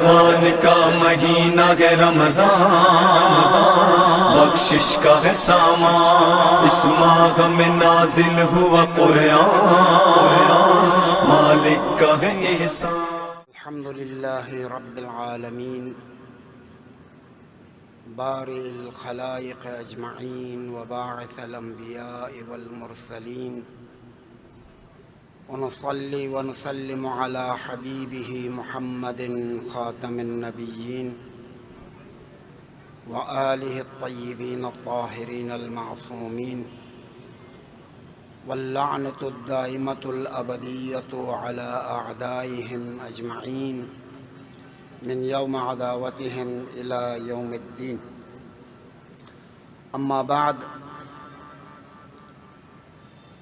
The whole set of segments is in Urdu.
رمضان کا مہینہ ہے رمضان، بخشش کا ہے سامان، اس ماہ میں نازل ہوا قرآن، مالک کا ہے احسان۔ الحمد للہ رب العالمین بارئ الخلائق اجمعین وباعث الانبیاء والمرسلین، ونصلی ونسلم علی حبیبہ محمد خاتم النبیین وآلہ الطیبین الطاہرین المعصومین، واللعنۃ الدائمۃ الابدیۃ علی اعدائہم اجمعین من یوم عداوتہم الی یوم الدین۔ اما بعد،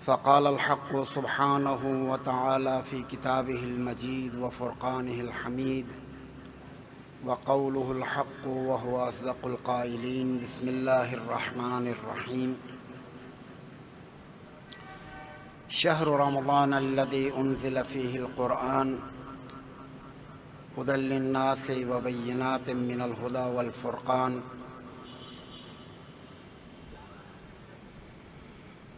فقال الحق سبحانہ وتعالی فی کتابہ المجید وفرقانہ الحمید، وقولہ الحق وہو اصدق القائلین۔ بسم اللہ الرحمن الرحیم۔ شہر رمضان الذی انزل فیہ القرآن ھدی للناس وبینات من الھدی والفرقان۔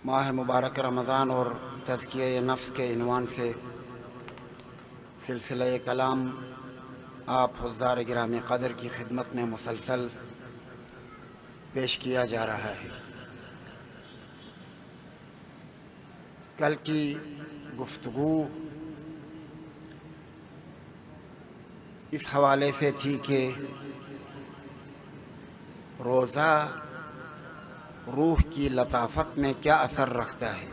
ماہ مبارک رمضان اور تزکیہ نفس کے عنوان سے سلسلہ کلام آپ حضار گرامی قدر کی خدمت میں مسلسل پیش کیا جا رہا ہے۔ کل کی گفتگو اس حوالے سے تھی کہ روزہ روح کی لطافت میں کیا اثر رکھتا ہے،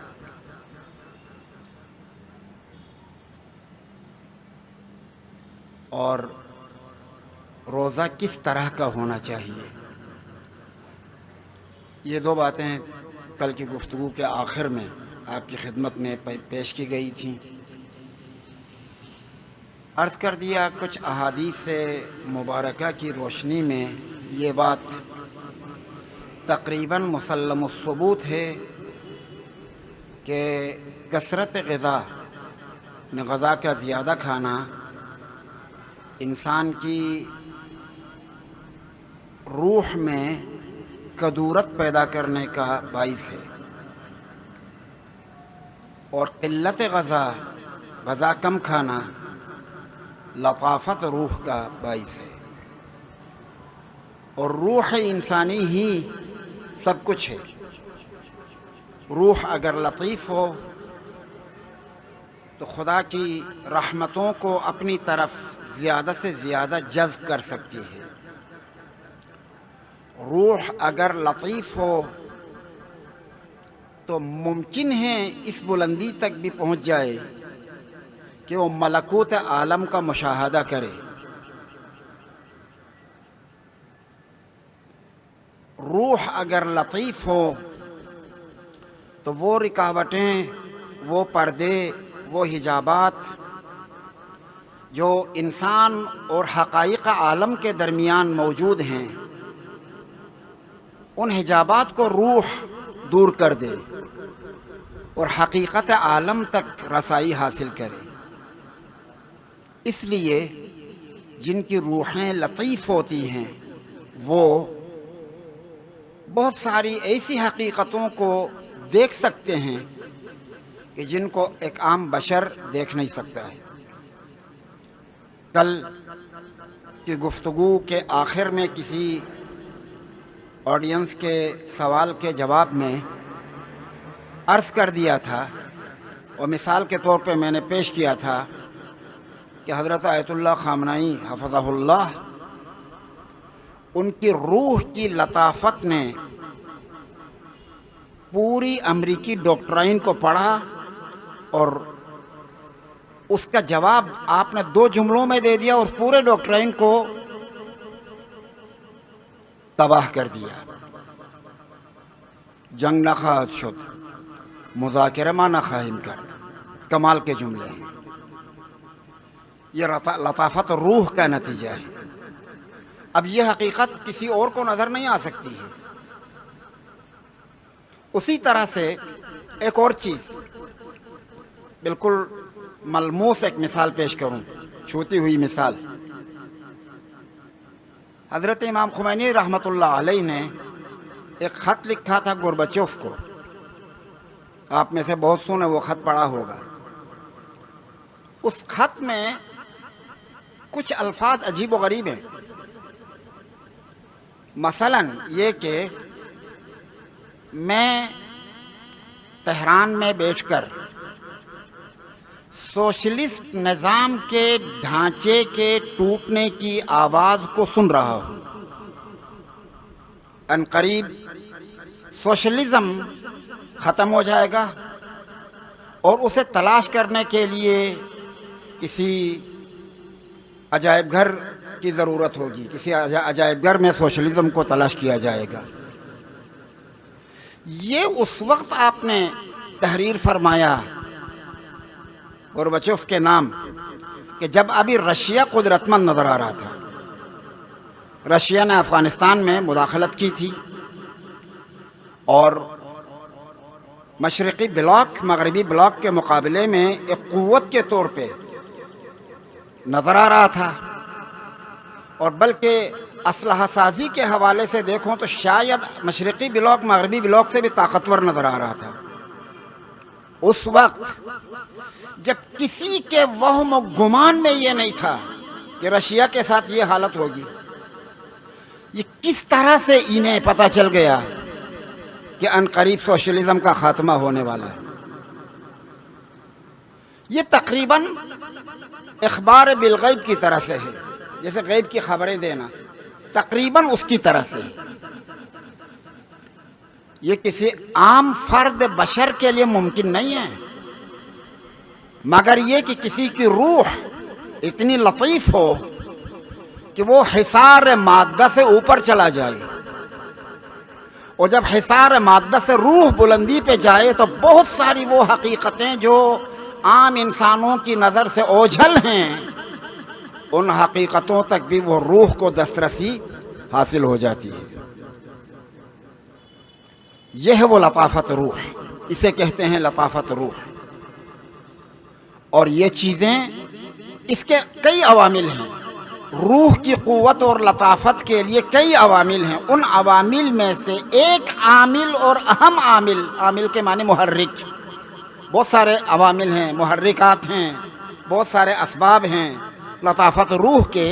اور روزہ کس طرح کا ہونا چاہیے۔ یہ دو باتیں کل کی گفتگو کے آخر میں آپ کی خدمت میں پیش کی گئی تھیں۔ عرض کر دیا کچھ احادیث مبارکہ کی روشنی میں یہ بات تقریباً مسلم الثبوت ہے کہ کثرت غذا کا زیادہ کھانا انسان کی روح میں کدورت پیدا کرنے کا باعث ہے، اور قلت غذا کم کھانا لطافت روح کا باعث ہے، اور روح انسانی ہی سب کچھ ہے۔ روح اگر لطیف ہو تو خدا کی رحمتوں کو اپنی طرف زیادہ سے زیادہ جذب کر سکتی ہے۔ روح اگر لطیف ہو تو ممکن ہے اس بلندی تک بھی پہنچ جائے کہ وہ ملکوت عالم کا مشاہدہ کرے۔ روح اگر لطیف ہو تو وہ رکاوٹیں، وہ پردے، وہ حجابات جو انسان اور حقائق عالم کے درمیان موجود ہیں، ان حجابات کو روح دور کر دے اور حقیقت عالم تک رسائی حاصل کرے۔ اس لیے جن کی روحیں لطیف ہوتی ہیں وہ بہت ساری ایسی حقیقتوں کو دیکھ سکتے ہیں کہ جن کو ایک عام بشر دیکھ نہیں سکتا ہے۔ کل کی گفتگو کے آخر میں کسی آڈینس کے سوال کے جواب میں عرض کر دیا تھا، اور مثال کے طور پہ میں نے پیش کیا تھا کہ حضرت آیت اللہ خامنائی حفظہ اللہ، ان کی روح کی لطافت نے پوری امریکی ڈاکٹرائن کو پڑھا، اور اس کا جواب آپ نے 2 جملوں میں دے دیا، اس پورے ڈاکٹرائن کو تباہ کر دیا۔ جنگ نہ خواہد شد، مذاکرہ ما نہ خواہیم کرد، کمال کے جملے ہیں۔ یہ لطافت روح کا نتیجہ ہے۔ اب یہ حقیقت کسی اور کو نظر نہیں آ سکتی ہے۔ اسی طرح سے ایک اور چیز، بالکل ملموس ایک مثال پیش کروں، چھوتی ہوئی مثال۔ حضرت امام خمینی رحمۃ اللہ علیہ نے ایک خط لکھا تھا گورباچوف کو. آپ میں سے بہت سو نے وہ خط پڑھا ہوگا. اس خط میں کچھ الفاظ عجیب و غریب ہیں. مثلا یہ کہ میں تہران میں بیٹھ کر سوشلسٹ نظام کے ڈھانچے کے ٹوٹنے کی آواز کو سن رہا ہوں. عنقریب سوشلزم ختم ہو جائے گا اور اسے تلاش کرنے کے لیے کسی عجائب گھر کی ضرورت ہوگی. کسی عجائب گھر میں سوشلزم کو تلاش کیا جائے گا. یہ اس وقت آپ نے تحریر فرمایا گورباچوف کے نام کہ جب ابھی رشیا قدرت مند نظر آ رہا تھا. رشیا نے افغانستان میں مداخلت کی تھی اور مشرقی بلاک مغربی بلاک کے مقابلے میں ایک قوت کے طور پہ نظر آ رہا تھا. اور بلکہ اسلحہ سازی کے حوالے سے دیکھوں تو شاید مشرقی بلاک مغربی بلاک سے بھی طاقتور نظر آ رہا تھا. اس وقت جب کسی کے وہم و گمان میں یہ نہیں تھا کہ رشیا کے ساتھ یہ حالت ہوگی. یہ کس طرح سے انہیں پتہ چل گیا کہ عنقریب سوشلزم کا خاتمہ ہونے والا ہے. یہ تقریباً اخبار بالغیب کی طرح سے ہے. جیسے غیب کی خبریں دینا تقریباً اس کی طرح سے. یہ کسی عام فرد بشر کے لیے ممکن نہیں ہے مگر یہ کہ کسی کی روح اتنی لطیف ہو کہ وہ حصار مادہ سے اوپر چلا جائے. اور جب حصار مادہ سے روح بلندی پہ جائے تو بہت ساری وہ حقیقتیں جو عام انسانوں کی نظر سے اوجھل ہیں ان حقیقتوں تک بھی وہ روح کو دسترسی حاصل ہو جاتی ہے. یہ ہے وہ لطافت روح. اسے کہتے ہیں لطافت روح. اور یہ چیزیں اس کے کئی عوامل ہیں. روح کی قوت اور لطافت کے لیے کئی عوامل ہیں. ان عوامل میں سے ایک عامل اور اہم عامل کے معنی محرک. بہت سارے عوامل ہیں، محرکات ہیں، بہت سارے اسباب ہیں لطافت روح کے.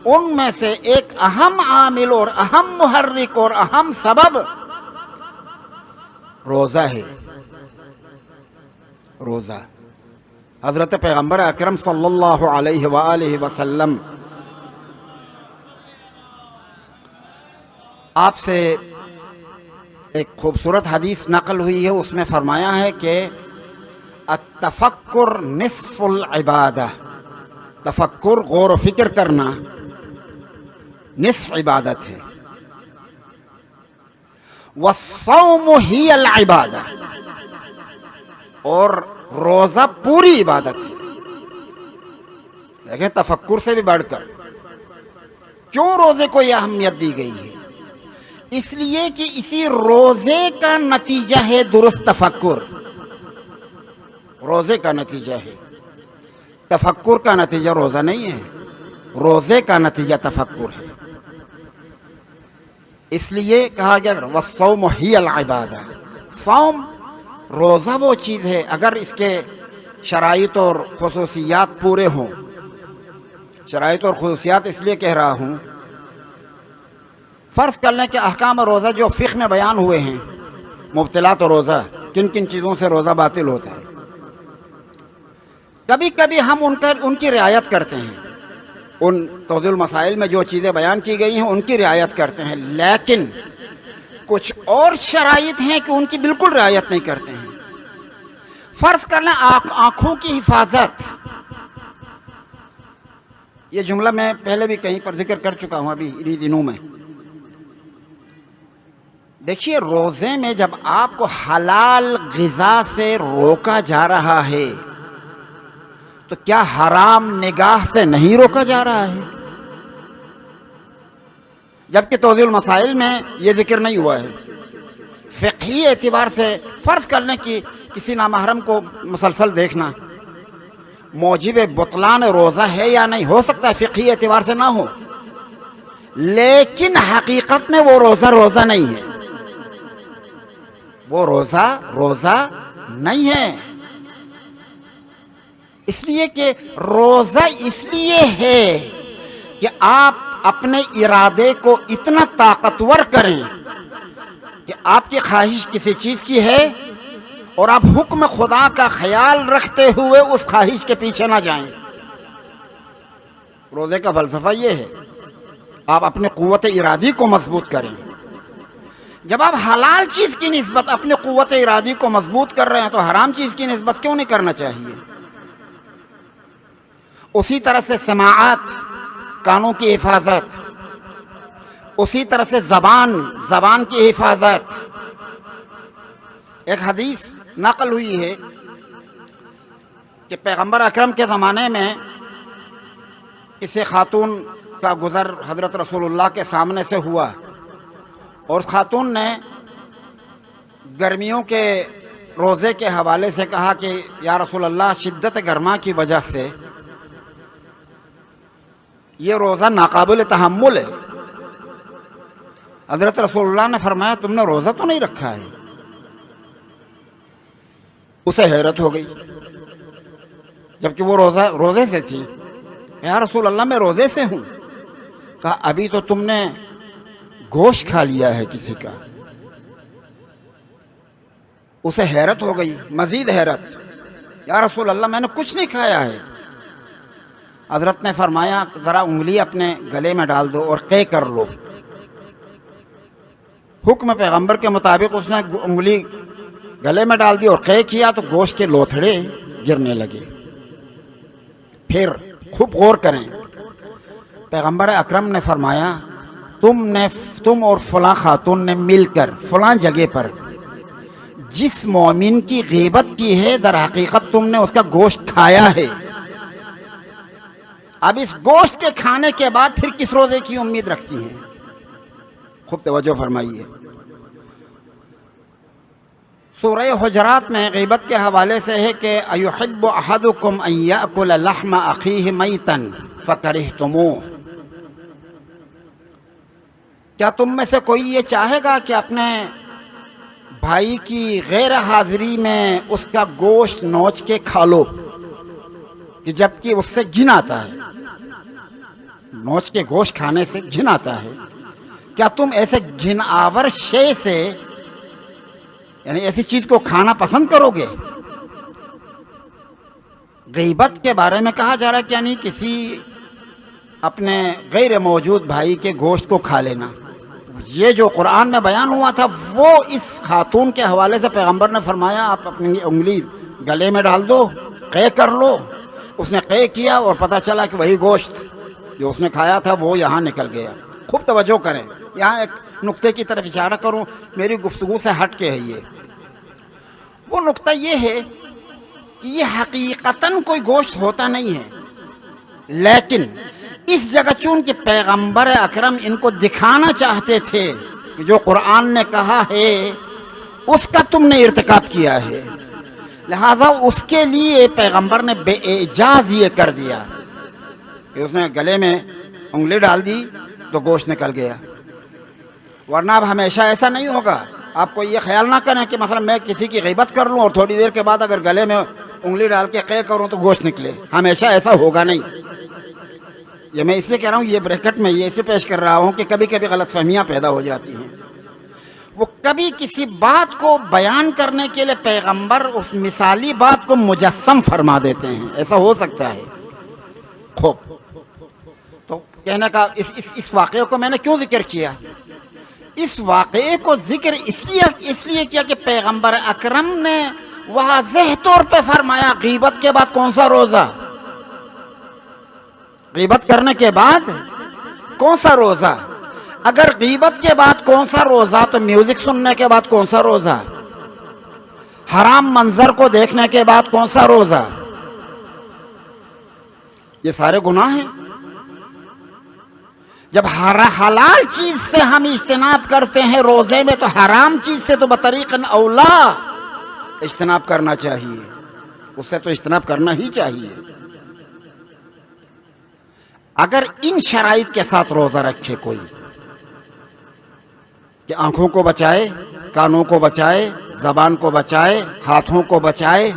ان میں سے ایک اہم عامل اور اہم محرک اور اہم سبب روزہ ہے. روزہ. حضرت پیغمبر اکرم صلی اللہ علیہ وآلہ وسلم آپ سے ایک خوبصورت حدیث نقل ہوئی ہے. اس میں فرمایا ہے کہ التفکر نصف العبادہ. تفکر غور و فکر کرنا نصف عبادت ہے. والصوم ہی العبادہ. اور روزہ پوری عبادت ہے. دیکھیں تفکر سے بھی بڑھ کر کیوں روزے کو یہ اہمیت دی گئی ہے. اس لیے کہ اسی روزے کا نتیجہ ہے درست تفکر. روزے کا نتیجہ ہے. تفکر کا نتیجہ روزہ نہیں ہے. روزے کا نتیجہ تفکر ہے. اس لیے کہا گیا والصوم ہی العبادہ. صوم روزہ وہ چیز ہے اگر اس کے شرائط اور خصوصیات پورے ہوں. شرائط اور خصوصیات اس لیے کہہ رہا ہوں فرض کر لیں کہ احکام روزہ جو فقہ میں بیان ہوئے ہیں مبطلات روزہ کن کن چیزوں سے روزہ باطل ہوتا ہے. کبھی کبھی ہم ان کی رعایت کرتے ہیں. ان توضیح المسائل میں جو چیزیں بیان کی گئی ہیں ان کی رعایت کرتے ہیں. لیکن کچھ اور شرائط ہیں کہ ان کی بالکل رعایت نہیں کرتے ہیں. فرض کر لیں آنکھوں کی حفاظت. یہ جملہ میں پہلے بھی کہیں پر ذکر کر چکا ہوں ابھی انہی دنوں میں. دیکھیے روزے میں جب آپ کو حلال غذا سے روکا جا رہا ہے تو کیا حرام نگاہ سے نہیں روکا جا رہا ہے؟ جبکہ توضیح المسائل میں یہ ذکر نہیں ہوا ہے. فقہی اعتبار سے فرض کرنے کی کسی نامحرم کو مسلسل دیکھنا موجب بطلان روزہ ہے یا نہیں. ہو سکتا ہے فقہی اعتبار سے نہ ہو لیکن حقیقت میں وہ روزہ روزہ نہیں ہے، وہ روزہ روزہ نہیں ہے، اس لیے کہ روزہ اس لیے ہے کہ آپ اپنے ارادے کو اتنا طاقتور کریں کہ آپ کی خواہش کسی چیز کی ہے اور آپ حکم خدا کا خیال رکھتے ہوئے اس خواہش کے پیچھے نہ جائیں۔ روزے کا فلسفہ یہ ہے، آپ اپنے قوت ارادی کو مضبوط کریں۔ جب آپ حلال چیز کی نسبت اپنے قوت ارادی کو مضبوط کر رہے ہیں تو حرام چیز کی نسبت کیوں نہیں کرنا چاہیے؟ اسی طرح سے سماعت، کانوں کی حفاظت، اسی طرح سے زبان کی حفاظت۔ ایک حدیث نقل ہوئی ہے کہ پیغمبر اکرم کے زمانے میں کسی خاتون کا گزر حضرت رسول اللہ کے سامنے سے ہوا، اور اس خاتون نے گرمیوں کے روزے کے حوالے سے کہا کہ یا رسول اللہ، شدت گرما کی وجہ سے یہ روزہ ناقابل تحمل ہے۔ حضرت رسول اللہ نے فرمایا تم نے روزہ تو نہیں رکھا ہے؟ اسے حیرت ہو گئی، جبکہ وہ روزے سے تھی۔ یا رسول اللہ میں روزے سے ہوں۔ کہا ابھی تو تم نے گوشت کھا لیا ہے کسی کا۔ اسے حیرت ہو گئی، مزید حیرت، یا رسول اللہ میں نے کچھ نہیں کھایا ہے۔ حضرت نے فرمایا ذرا انگلی اپنے گلے میں ڈال دو اور قے کر لو۔ حکم پیغمبر کے مطابق اس نے انگلی گلے میں ڈال دی اور قے کیا تو گوشت کے لوتھڑے گرنے لگے۔ پھر خوب غور کریں، پیغمبر اکرم نے فرمایا تم اور فلاں خاتون نے مل کر فلاں جگہ پر جس مومن کی غیبت کی ہے در حقیقت تم نے اس کا گوشت کھایا ہے۔ اب اس گوشت کے کھانے کے بعد پھر کس روزے کی امید رکھتی ہیں؟ خوب توجہ فرمائیے۔ سورہ حجرات میں غیبت کے حوالے سے ہے کہ ایحب احدکم ان یاکل لحم اخیہ میتا فکرہتموہ، کیا تم میں سے کوئی یہ چاہے گا کہ اپنے بھائی کی غیر حاضری میں اس کا گوشت نوچ کے کھا لو، کہ جبکہ اس سے گھن آتا ہے، نوچ کے گوشت کھانے سے گھن آتا ہے؟ کیا تم ایسے گھن آور شے سے، یعنی ایسی چیز کو کھانا پسند کرو گے؟ غیبت کے بارے میں کہا جا رہا ہے کہ یعنی کسی اپنے غیر موجود بھائی کے گوشت کو کھا لینا۔ یہ جو قرآن میں بیان ہوا تھا وہ اس خاتون کے حوالے سے پیغمبر نے فرمایا آپ اپنی انگلی گلے میں ڈال دو، قے کر لو۔ اس نے قے کیا اور پتہ چلا کہ وہی گوشت جو اس نے کھایا تھا وہ یہاں نکل گیا۔ خوب توجہ کریں، یہاں ایک نقطے کی طرف اشارہ کروں، میری گفتگو سے ہٹ کے ہے یہ۔ وہ نقطہ یہ ہے کہ یہ حقیقتاً کوئی گوشت ہوتا نہیں ہے، لیکن اس جگہ چونکہ پیغمبر اکرم ان کو دکھانا چاہتے تھے کہ جو قرآن نے کہا ہے اس کا تم نے ارتکاب کیا ہے، لہذا اس کے لیے پیغمبر نے بے اعجاز یہ کر دیا کہ اس نے گلے میں انگلی ڈال دی تو گوشت نکل گیا۔ ورنہ اب ہمیشہ ایسا نہیں ہوگا، آپ کو یہ خیال نہ کریں کہ مثلا میں کسی کی غیبت کر لوں اور تھوڑی دیر کے بعد اگر گلے میں انگلی ڈال کے قے کروں تو گوشت نکلے، ہمیشہ ایسا ہوگا نہیں۔ یہ میں اس لیے کہہ رہا ہوں، یہ بریکٹ میں یہ اسے پیش کر رہا ہوں کہ کبھی کبھی غلط فہمیاں پیدا ہو جاتی ہیں۔ وہ کبھی کسی بات کو بیان کرنے کے لیے پیغمبر اس مثالی بات کو مجسم فرما دیتے ہیں، ایسا ہو سکتا ہے۔ خوب تو کہنے کا اس واقعے کو میں نے کیوں ذکر کیا؟ اس واقعے کو ذکر اس لیے کیا کہ پیغمبر اکرم نے واضح طور پہ فرمایا غیبت کے بعد کون سا روزہ، غیبت کرنے کے بعد کون سا روزہ۔ اگر غیبت کے بعد کون سا روزہ تو میوزک سننے کے بعد کون سا روزہ، حرام منظر کو دیکھنے کے بعد کون سا روزہ؟ یہ سارے گناہ ہیں۔ جب حلال چیز سے ہم اجتناب کرتے ہیں روزے میں تو حرام چیز سے تو بطریق اولا اجتناب کرنا چاہیے، اس سے تو اجتناب کرنا ہی چاہیے۔ اگر ان شرائط کے ساتھ روزہ رکھے کوئی کہ آنکھوں کو بچائے، کانوں کو بچائے، زبان کو بچائے، ہاتھوں کو بچائے،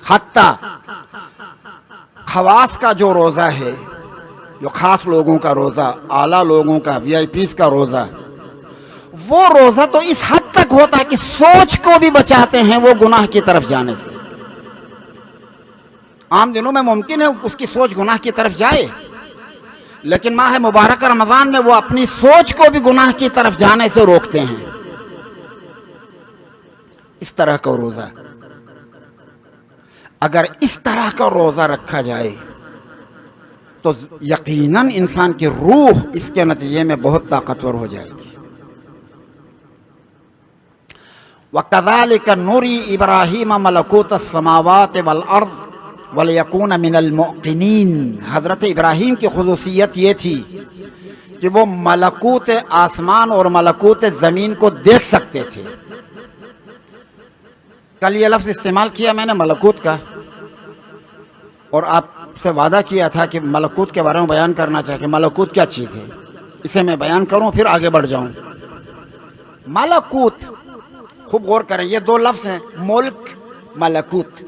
حتیٰ خواص کا جو روزہ ہے، جو خاص لوگوں کا روزہ، اعلیٰ لوگوں کا، وی آئی پیز کا روزہ، وہ روزہ تو اس حد تک ہوتا ہے کہ سوچ کو بھی بچاتے ہیں وہ گناہ کی طرف جانے سے۔ عام دنوں میں ممکن ہے اس کی سوچ گناہ کی طرف جائے، لیکن ماہ مبارک رمضان میں وہ اپنی سوچ کو بھی گناہ کی طرف جانے سے روکتے ہیں۔ اس طرح کا روزہ، اگر اس طرح کا روزہ رکھا جائے تو یقیناً انسان کی روح اس کے نتیجے میں بہت طاقتور ہو جائے گی۔ وَكَذَلِكَ نُرِي إِبْرَاهِيمَ مَلَكُوتَ السَّمَاوَاتِ وَالْأَرْضِ وَلِيَكُونَ مِنَ الْمُوقِنِينَ۔ حضرت ابراہیم کی خصوصیت یہ تھی کہ وہ ملکوت آسمان اور ملکوت زمین کو دیکھ سکتے تھے۔ کل یہ لفظ استعمال کیا میں نے ملکوت کا، اور آپ سے وعدہ کیا تھا کہ ملکوت کے بارے میں بیان کرنا چاہیے کہ ملکوت کیا چیز ہے، اسے میں بیان کروں پھر آگے بڑھ جاؤں۔ ملکوت، خوب غور کریں، یہ دو لفظ ہیں، ملک، ملکوت۔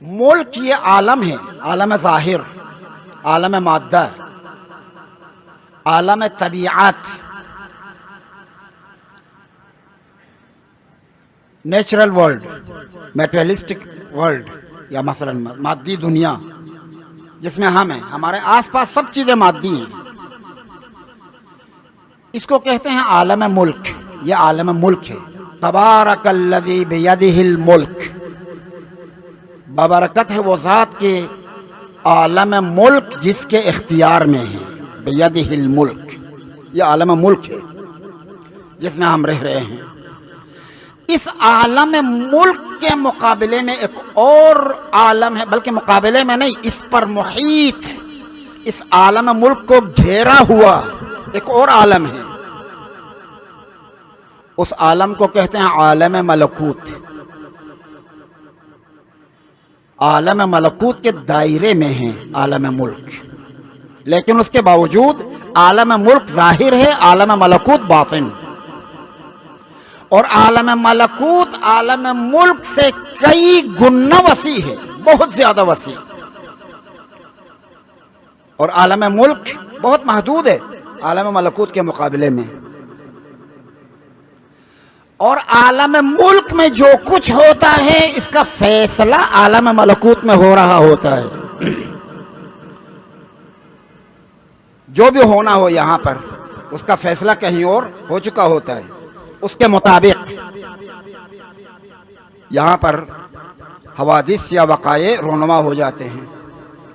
ملک یہ عالم ہے، عالم ظاہر، عالم مادہ، عالم طبیعت، نیچرل ورلڈ، میٹریلسٹک ورلڈ، یا مثلا مادی دنیا جس میں ہم ہیں، ہمارے آس پاس سب چیزیں مادی ہیں، اس کو کہتے ہیں عالم ملک۔ یہ عالم ملک ہے۔ تبارک الذی بیدہ الملک، بابرکت ہے وہ ذات کے عالم ملک جس کے اختیار میں ہے، بیدہ الملک، یہ عالم ملک ہے جس میں ہم رہ رہے ہیں۔ اس عالم ملک کے مقابلے میں ایک اور عالم ہے، بلکہ مقابلے میں نہیں، اس پر محیط، اس عالم ملک کو گھیرا ہوا ایک اور عالم ہے۔ اس عالم کو کہتے ہیں عالم ملکوت۔ عالم ملکوت کے دائرے میں ہیں عالم ملک، لیکن اس کے باوجود عالم ملک ظاہر ہے، عالم ملکوت باطن، اور عالم ملکوت عالم ملک سے کئی گنا وسیع ہے، بہت زیادہ وسیع، اور عالم ملک بہت محدود ہے عالم ملکوت کے مقابلے میں۔ اور عالم ملک میں جو کچھ ہوتا ہے اس کا فیصلہ عالم ملکوت میں ہو رہا ہوتا ہے۔ جو بھی ہونا ہو یہاں پر اس کا فیصلہ کہیں اور ہو چکا ہوتا ہے، اس کے مطابق یہاں پر حوادث یا وقائع رونما ہو جاتے ہیں۔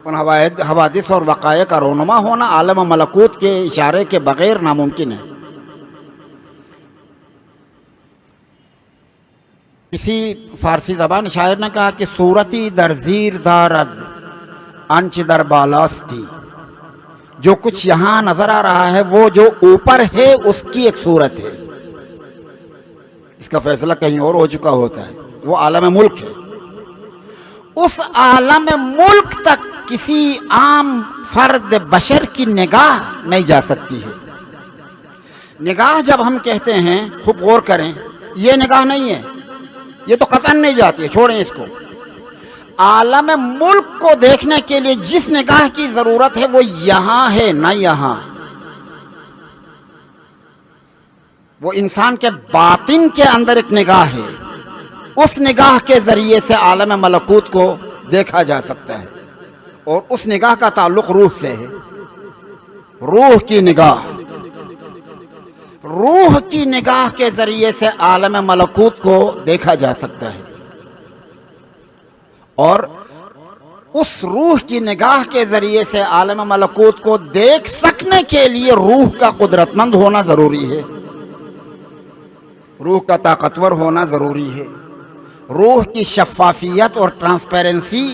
ان حوادث اور وقائع کا رونما ہونا عالم ملکوت کے اشارے کے بغیر ناممکن ہے۔ کسی فارسی زبان شاعر نے کہا کہ صورتی در زیر دارد انچ در بالاستی، جو کچھ یہاں نظر آ رہا ہے وہ جو اوپر ہے اس کی ایک صورت ہے، اس کا فیصلہ کہیں اور ہو چکا ہوتا ہے، وہ عالم ملک ہے۔ اس عالم ملک تک کسی عام فرد بشر کی نگاہ نہیں جا سکتی ہے۔ نگاہ جب ہم کہتے ہیں، خوب غور کریں، یہ نگاہ نہیں ہے، یہ تو قطعاً نہیں جاتی ہے، چھوڑیں اس کو۔ عالم ملک کو دیکھنے کے لیے جس نگاہ کی ضرورت ہے وہ یہاں ہے، نہ یہاں۔ وہ انسان کے باطن کے اندر ایک نگاہ ہے، اس نگاہ کے ذریعے سے عالم ملکوت کو دیکھا جا سکتا ہے، اور اس نگاہ کا تعلق روح سے ہے۔ روح کی نگاہ، روح کی نگاہ کے ذریعے سے عالم ملکوت کو دیکھا جا سکتا ہے، اور اس روح کی نگاہ کے ذریعے سے عالم ملکوت کو دیکھ سکنے کے لیے روح کا قدرت مند ہونا ضروری ہے، روح کا طاقتور ہونا ضروری ہے، روح کی شفافیت اور ٹرانسپیرنسی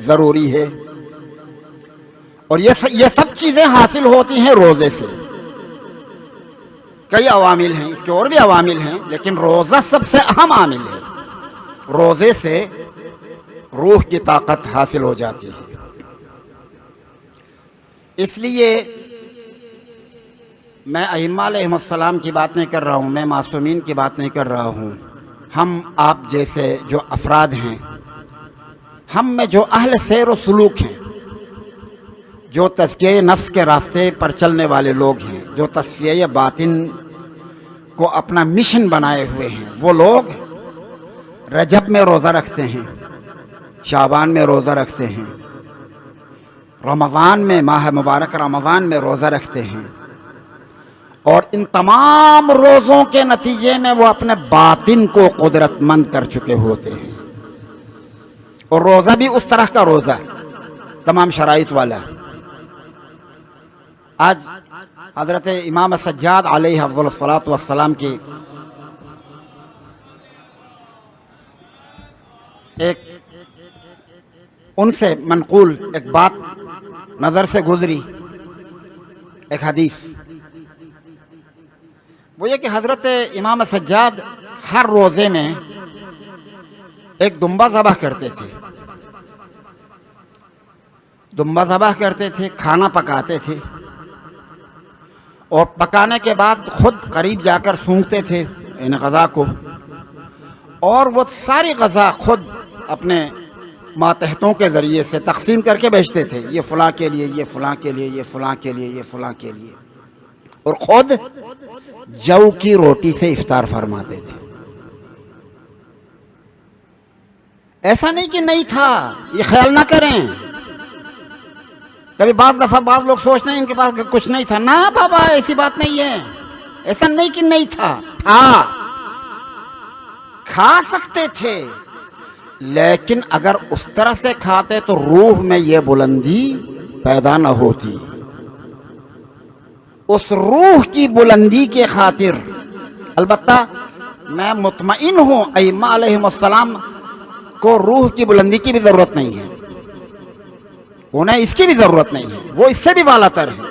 ضروری ہے، اور یہ سب چیزیں حاصل ہوتی ہیں روزے سے۔ کئی عوامل ہیں، اس کے اور بھی عوامل ہیں، لیکن روزہ سب سے اہم عامل ہے۔ روزے سے روح کی طاقت حاصل ہو جاتی ہے۔ اس لیے میں ائمہ علیہم السلام کی بات نہیں کر رہا ہوں، میں معصومین کی بات نہیں کر رہا ہوں. ہم آپ جیسے جو افراد ہیں، ہم میں جو اہل سیر و سلوک ہیں، جو تزکیہ نفس کے راستے پر چلنے والے لوگ ہیں، جو تصفیہ باطن کو اپنا مشن بنائے ہوئے ہیں، وہ لوگ رجب میں روزہ رکھتے ہیں، شعبان میں روزہ رکھتے ہیں، رمضان میں، ماہ مبارک رمضان میں روزہ رکھتے ہیں، اور ان تمام روزوں کے نتیجے میں وہ اپنے باطن کو قدرت مند کر چکے ہوتے ہیں. اور روزہ بھی اس طرح کا روزہ تمام شرائط والا. آج حضرت امام سجاد علیہ افضل الصلاۃ والسلام کی ایک ان سے منقول ایک بات نظر سے گزری، ایک حدیث. وہ یہ کہ حضرت امام سجاد ہر روزے میں ایک دمبا ذبح کرتے تھے، دمبا ذبح کرتے تھے، کھانا پکاتے تھے، اور پکانے کے بعد خود قریب جا کر سونگھتے تھے ان غذا کو، اور وہ ساری غذا خود اپنے ماتحتوں کے ذریعے سے تقسیم کر کے بیچتے تھے، یہ فلاں کے لیے، یہ فلاں کے لیے، یہ فلاں کے لیے، یہ فلاں کے لیے، اور خود جو کی روٹی سے افطار فرماتے تھے. ایسا نہیں کہ نہیں تھا، یہ خیال نہ کریں. کبھی بعض دفعہ بعض لوگ سوچتے ہیں ان کے پاس کچھ نہیں تھا. نہ بابا، ایسی بات نہیں ہے. ایسا نہیں کہ نہیں تھا، کھا سکتے تھے، لیکن اگر اس طرح سے کھاتے تو روح میں یہ بلندی پیدا نہ ہوتی. اس روح کی بلندی کے خاطر، البتہ میں مطمئن ہوں ائمہ علیہم السلام کو روح کی بلندی کی بھی ضرورت نہیں ہے، انہیں اس کی بھی ضرورت نہیں ہے، وہ اس سے بھی بالا تر ہیں،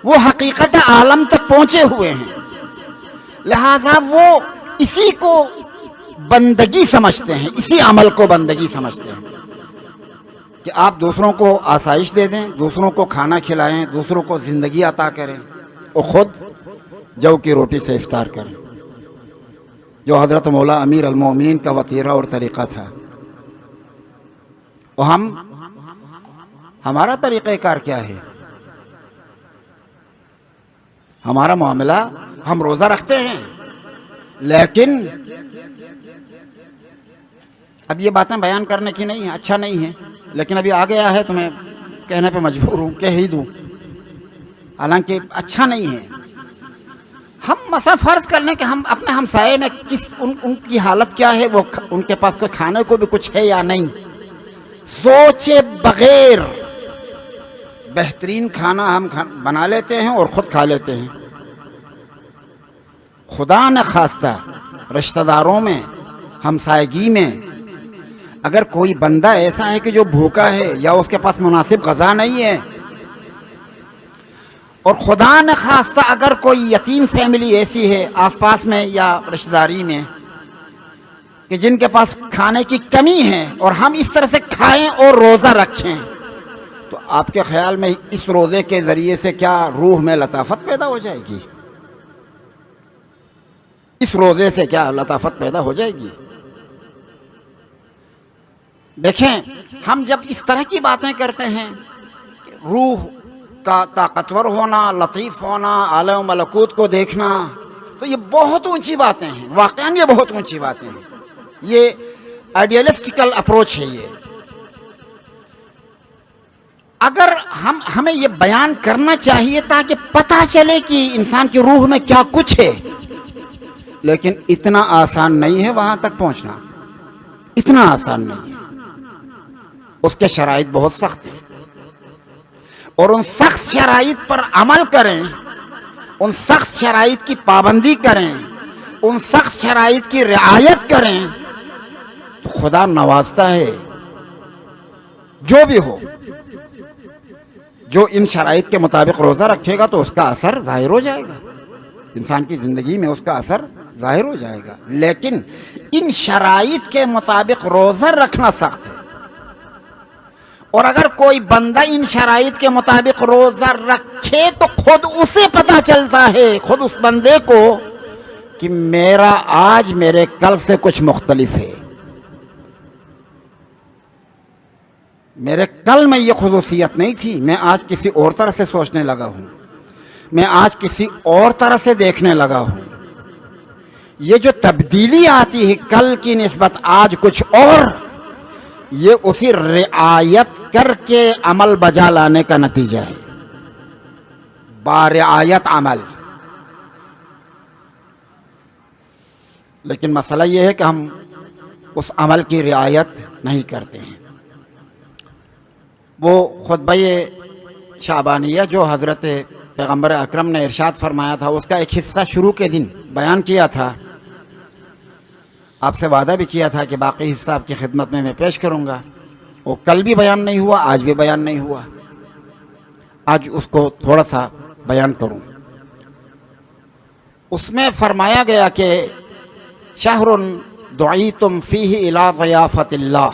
وہ حقیقت عالم تک پہنچے ہوئے ہیں، لہذا وہ اسی کو بندگی سمجھتے ہیں، اسی عمل کو بندگی سمجھتے ہیں کہ آپ دوسروں کو آسائش دے دیں، دوسروں کو کھانا کھلائیں، دوسروں کو زندگی عطا کریں، اور خود جو کی روٹی سے افطار کریں، جو حضرت مولا امیر المومنین کا وتیرہ اور طریقہ تھا. اور ہمارا طریقہ کار کیا ہے؟ ہمارا معاملہ، ہم روزہ رکھتے ہیں، لیکن اب یہ باتیں بیان کرنے کی نہیں ہیں، اچھا نہیں ہے، لیکن ابھی آ گیا ہے تو میں کہنے پہ مجبور ہوں، کہہ ہی دوں، حالانکہ اچھا نہیں ہے. ہم مثلا فرض کر لیں کہ ہم اپنے ہمسائے میں ان کی حالت کیا ہے، وہ ان کے پاس کوئی کھانے کو بھی کچھ ہے یا نہیں، سوچے بغیر بہترین کھانا ہم بنا لیتے ہیں اور خود کھا لیتے ہیں. خدا نہ خواستہ رشتہ داروں میں، ہمسائیگی میں اگر کوئی بندہ ایسا ہے کہ جو بھوکا ہے یا اس کے پاس مناسب غذا نہیں ہے، اور خدا نہ خواستہ اگر کوئی یتیم فیملی ایسی ہے آس پاس میں یا رشتہ داری میں کہ جن کے پاس کھانے کی کمی ہے، اور ہم اس طرح سے کھائیں اور روزہ رکھیں، تو آپ کے خیال میں اس روزے کے ذریعے سے کیا روح میں لطافت پیدا ہو جائے گی؟ اس روزے سے کیا لطافت پیدا ہو جائے گی؟ دیکھیں، ہم جب اس طرح کی باتیں کرتے ہیں، روح کا طاقتور ہونا، لطیف ہونا، عالم و ملکوت کو دیکھنا، تو یہ بہت اونچی باتیں ہیں، واقعاً یہ بہت اونچی باتیں ہیں. یہ آئیڈیلسٹیکل اپروچ ہے. یہ اگر ہمیں یہ بیان کرنا چاہیے تاکہ پتہ چلے کہ انسان کی روح میں کیا کچھ ہے، لیکن اتنا آسان نہیں ہے وہاں تک پہنچنا، اتنا آسان نہیں ہے. اس کے شرائط بہت سخت ہیں، اور ان سخت شرائط پر عمل کریں، ان سخت شرائط کی پابندی کریں، ان سخت شرائط کی رعایت کریں تو خدا نوازتا ہے. جو بھی ہو، جو ان شرائط کے مطابق روزہ رکھے گا تو اس کا اثر ظاہر ہو جائے گا، انسان کی زندگی میں اس کا اثر ظاہر ہو جائے گا. لیکن ان شرائط کے مطابق روزہ رکھنا سخت ہے، اور اگر کوئی بندہ ان شرائط کے مطابق روزہ رکھے تو خود اسے پتہ چلتا ہے، خود اس بندے کو، کہ میرا آج میرے کل سے کچھ مختلف ہے، میرے کل میں یہ خصوصیت نہیں تھی، میں آج کسی اور طرح سے سوچنے لگا ہوں، میں آج کسی اور طرح سے دیکھنے لگا ہوں۔ یہ جو تبدیلی آتی ہے کل کی نسبت آج کچھ اور، یہ اسی رعایت کر کے عمل بجا لانے کا نتیجہ ہے، برعایت عمل۔ لیکن مسئلہ یہ ہے کہ ہم اس عمل کی رعایت نہیں کرتے ہیں۔ وہ خطبہ شعبانیہ جو حضرت پیغمبر اکرم نے ارشاد فرمایا تھا، اس کا ایک حصہ شروع کے دن بیان کیا تھا، آپ سے وعدہ بھی کیا تھا کہ باقی حصہ آپ کی خدمت میں پیش کروں گا۔ وہ کل بھی بیان نہیں ہوا، آج بھی بیان نہیں ہوا، آج اس کو تھوڑا سا بیان کروں۔ اس میں فرمایا گیا کہ شہر دعیتم فیہ الی ضیافت اللہ،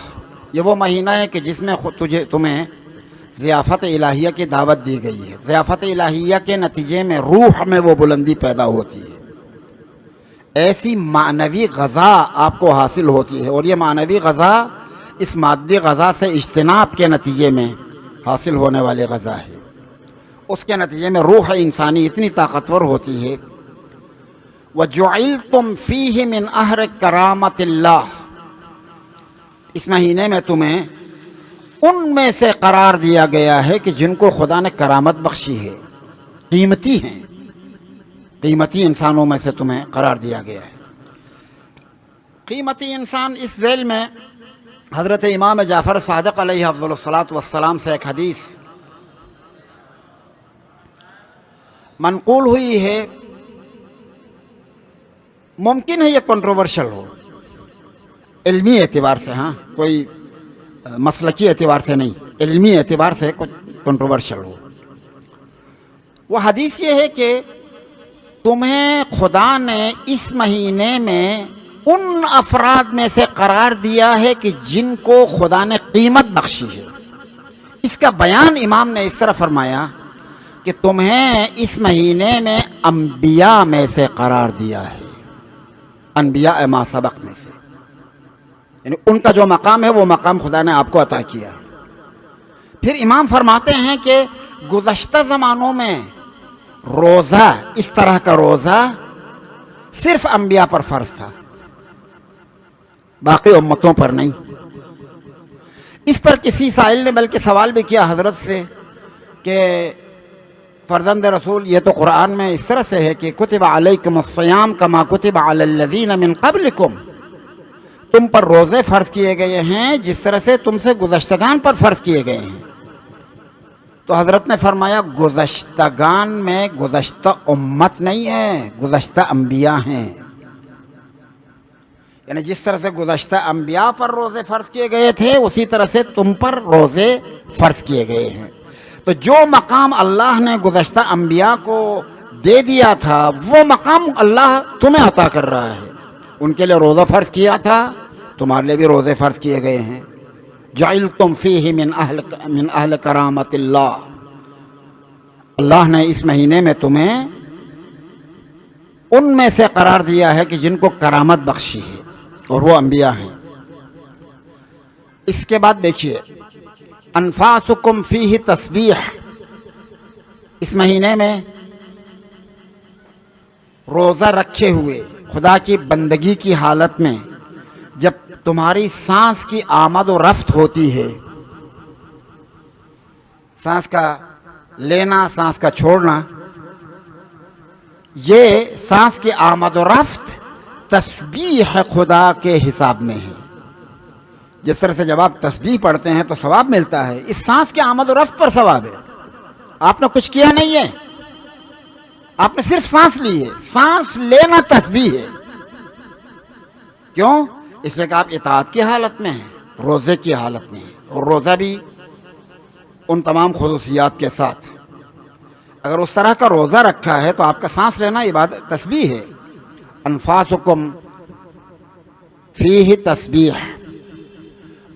یہ وہ مہینہ ہے کہ جس میں تمہیں ضیافت الہیہ کی دعوت دی گئی ہے۔ ضیافت الہیہ کے نتیجے میں روح میں وہ بلندی پیدا ہوتی ہے، ایسی معنوی غذا آپ کو حاصل ہوتی ہے، اور یہ معنوی غذا اس مادی غذا سے اجتناب کے نتیجے میں حاصل ہونے والی غذا ہے۔ اس کے نتیجے میں روح انسانی اتنی طاقتور ہوتی ہے۔ وَجُعِلْتُمْ فِيهِ مِنْ أَهْلِ كَرَامَةِ اللَّهِ، اس مہینے میں تمہیں ان میں سے قرار دیا گیا ہے کہ جن کو خدا نے کرامت بخشی ہے، قیمتی ہیں، قیمتی انسانوں میں سے تمہیں قرار دیا گیا ہے۔ قیمتی انسان اس ذیل میں حضرت امام جعفر صادق علیہ افضل الصلاۃ والسلام سے ایک حدیث منقول ہوئی ہے، ممکن ہے یہ کنٹروورشل ہو علمی اعتبار سے، ہاں کوئی مسلکی اعتبار سے نہیں، علمی اعتبار سے کچھ کنٹروورشل ہو۔ وہ حدیث یہ ہے کہ تمہیں خدا نے اس مہینے میں ان افراد میں سے قرار دیا ہے کہ جن کو خدا نے قیمت بخشی ہے۔ اس کا بیان امام نے اس طرح فرمایا کہ تمہیں اس مہینے میں انبیاء میں سے قرار دیا ہے، انبیاء ما سبق میں سے، یعنی ان کا جو مقام ہے وہ مقام خدا نے آپ کو عطا کیا ہے۔ پھر امام فرماتے ہیں کہ گزشتہ زمانوں میں روزہ، اس طرح کا روزہ صرف انبیاء پر فرض تھا، باقی امتوں پر نہیں۔ اس پر کسی سائل نے بلکہ سوال بھی کیا حضرت سے کہ فرزند رسول، یہ تو قرآن میں اس طرح سے ہے کہ کتب علیکم الصیام کما کتب علی الذین من قبلکم، تم پر روزے فرض کیے گئے ہیں جس طرح سے تم سے گزشتگان پر فرض کیے گئے ہیں۔ تو حضرت نے فرمایا گزشتگان میں گزشتہ امت نہیں ہے، گزشتہ انبیاء ہیں، یعنی جس طرح سے گزشتہ انبیاء پر روزے فرض کیے گئے تھے اسی طرح سے تم پر روزے فرض کیے گئے ہیں۔ تو جو مقام اللہ نے گزشتہ انبیاء کو دے دیا تھا وہ مقام اللہ تمہیں عطا کر رہا ہے۔ ان کے لیے روزہ فرض کیا تھا، تمہارے لیے بھی روزے فرض کیے گئے ہیں۔ جعلتم فیہ من اہل کرامت اللہ، اللہ نے اس مہینے میں تمہیں ان میں سے قرار دیا ہے کہ جن کو کرامت بخشی ہے، اور وہ انبیاء ہیں۔ اس کے بعد دیکھیے انفاسکم فیہ تسبیح، اس مہینے میں روزہ رکھے ہوئے خدا کی بندگی کی حالت میں جب تمہاری سانس کی آمد و رفت ہوتی ہے، سانس کا لینا سانس کا چھوڑنا، یہ سانس کی آمد و رفت تسبیح خدا کے حساب میں ہے۔ جس طرح سے جب آپ تسبیح پڑھتے ہیں تو ثواب ملتا ہے، اس سانس کے آمد و رفت پر ثواب ہے۔ آپ نے کچھ کیا نہیں ہے، آپ نے صرف سانس لی ہے، سانس لینا تسبیح ہے۔ کیوں؟ اس لیے کہ آپ اطاعت کی حالت میں ہیں، روزے کی حالت میں ہیں، اور روزہ بھی ان تمام خصوصیات کے ساتھ۔ اگر اس طرح کا روزہ رکھا ہے تو آپ کا سانس لینا عبادت تسبیح ہے۔ انفاسکم فیہ تسبیح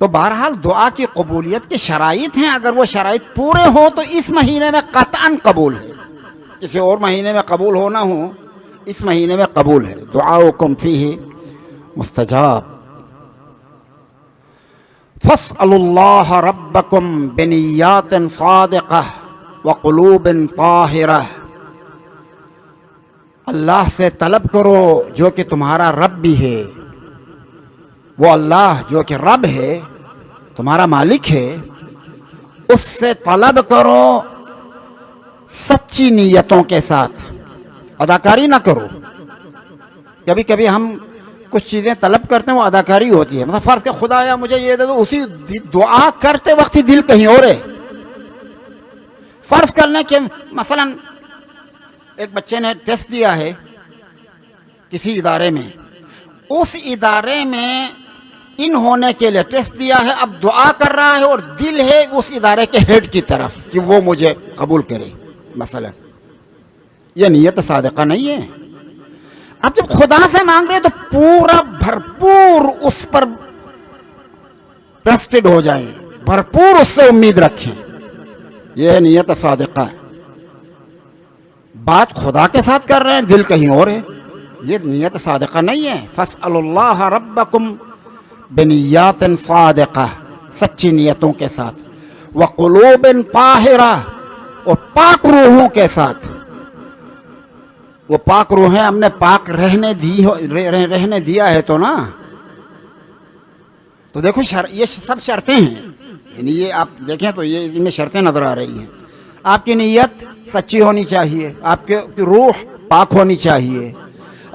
تو بہرحال دعا کی قبولیت کی شرائط ہیں، اگر وہ شرائط پورے ہوں تو اس مہینے میں قطعاً قبول ہے، کسی اور مہینے میں قبول ہو نہ ہو، اس مہینے میں قبول ہے۔ دعاؤکم فیہ مستجاب۔ فاسألوا اللہ ربکم بنیات صادقہ وقلوب طاہرہ، اللہ سے طلب کرو جو کہ تمہارا رب بھی ہے، وہ اللہ جو کہ رب ہے، تمہارا مالک ہے، اس سے طلب کرو سچی نیتوں کے ساتھ، اداکاری نہ کرو۔ کبھی کبھی ہم کچھ چیزیں طلب کرتے ہیں وہ اداکاری ہوتی ہے، مثلا فرض کہ خدایا مجھے یہ دے دو، اسی دعا کرتے وقت ہی دل کہیں اور ہے۔ فرض کر لیں کہ مثلا ایک بچے نے ٹیسٹ دیا ہے کسی ادارے میں، اس ادارے میں ان ہونے کے لیے ٹیسٹ دیا ہے، اب دعا کر رہا ہے اور دل ہے اس ادارے کے ہیڈ کی طرف کہ وہ مجھے قبول کرے مثلا، یہ نیت صادقہ نہیں ہے۔ اب جب خدا سے مانگ رہے تو پورا بھرپور اس پر ٹرسٹڈ ہو جائیں، بھرپور اس سے امید رکھیں، یہ نیت صادقہ ہے۔ بات خدا کے ساتھ کر رہے ہیں، دل کہیں اور ہے، یہ نیت صادقہ نہیں ہے۔ فاسألوا اللہ ربکم بنیات صادقہ، سچی نیتوں کے ساتھ، وقلوب طاہرہ، اور پاک روحوں کے ساتھ۔ وہ پاک روحیں ہم نے پاک رہنے دیا ہے تو نا، تو دیکھو یہ سب شرطیں ہیں، یعنی یہ آپ دیکھیں تو یہ ان میں شرطیں نظر آ رہی ہیں۔ آپ کی نیت سچی ہونی چاہیے، آپ کی روح پاک ہونی چاہیے۔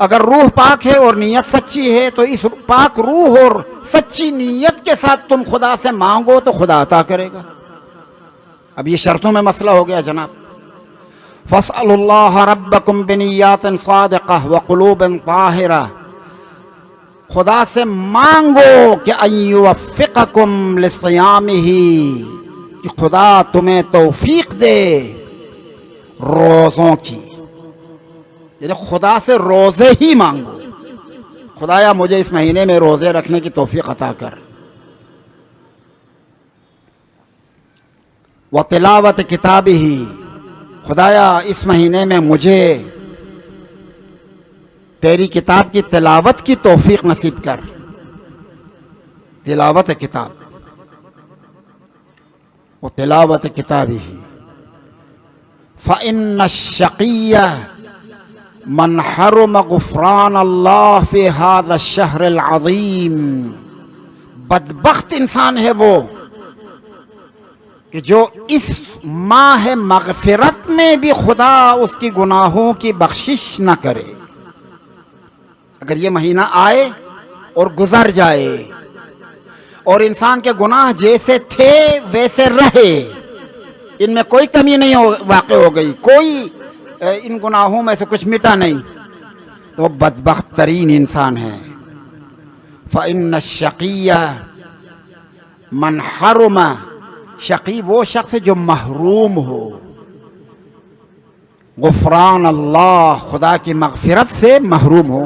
اگر روح پاک ہے اور نیت سچی ہے تو اس پاک روح اور سچی نیت کے ساتھ تم خدا سے مانگو تو خدا عطا کرے گا۔ اب یہ شرطوں میں مسئلہ ہو گیا جناب۔ فاسألوا اللہ ربکم بنیات صادقہ وقلوب طاہرہ، خدا سے مانگو کہ ان یوفقکم لصیامہ، کہ خدا تمہیں توفیق دے روزوں کی، یعنی خدا سے روزے ہی مانگو، خدایا مجھے اس مہینے میں روزے رکھنے کی توفیق عطا کر، وتلاوت کتابہ، خدایا اس مہینے میں مجھے تیری کتاب کی تلاوت کی توفیق نصیب کر، تلاوت کتاب، وتلاوت کتابہ۔ فإن الشقی من حرم غفران اللہ فی هذا الشہر العظیم، بدبخت انسان ہے وہ کہ جو اس ماہ مغفرت میں بھی خدا اس کی گناہوں کی بخشش نہ کرے۔ اگر یہ مہینہ آئے اور گزر جائے اور انسان کے گناہ جیسے تھے ویسے رہے، ان میں کوئی کمی نہیں واقع ہو گئی، کوئی ان گناہوں میں سے کچھ مٹا نہیں، تو وہ بدبخت ترین انسان ہے۔ فإن الشقی من حرم، شقی وہ شخص جو محروم ہو غفران اللہ، خدا کی مغفرت سے محروم ہو،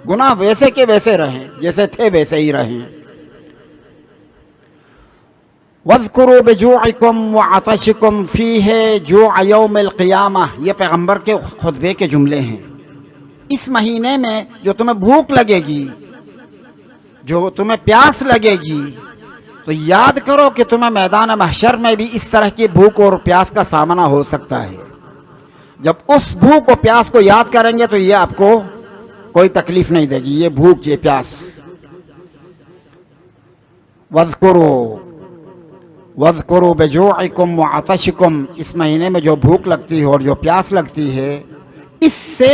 گناہ ویسے کے ویسے رہیں، جیسے تھے ویسے ہی رہیں۔ وَاذْكُرُوا بِجُوعِكُمْ وَعَطَشِكُمْ فِيهِ جُوعَ يَوْمِ الْقِيَامَةِ، یہ پیغمبر کے خطبے کے جملے ہیں۔ اس مہینے میں جو تمہیں بھوک لگے گی، جو تمہیں پیاس لگے گی، تو یاد کرو کہ تمہیں میدان محشر میں بھی اس طرح کی بھوک اور پیاس کا سامنا ہو سکتا ہے۔ جب اس بھوک و پیاس کو یاد کریں گے تو یہ آپ کو کوئی تکلیف نہیں دے گی، یہ بھوک یہ پیاس۔ وَاذْكُرُوا بِجُوعِكُمْ وَعَطَشِكُمْ، اس مہینے میں جو بھوک لگتی ہے اور جو پیاس لگتی ہے، اس سے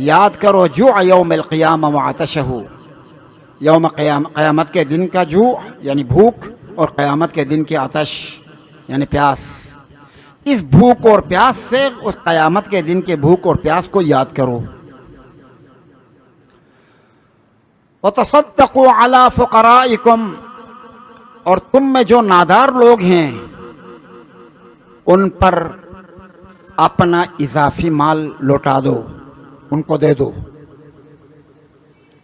یاد کرو جوع یوم القیامہ وعطشہ، یوم قیامت کے دن کا جوع یعنی بھوک، اور قیامت کے دن کی عطش یعنی پیاس۔ اس بھوک اور پیاس سے اس قیامت کے دن کے بھوک اور پیاس کو یاد کرو۔ وَتَصَدَّقُوا عَلَى فُقَرَائِكُمْ، اور تم میں جو نادار لوگ ہیں ان پر اپنا اضافی مال لوٹا دو، ان کو دے دو۔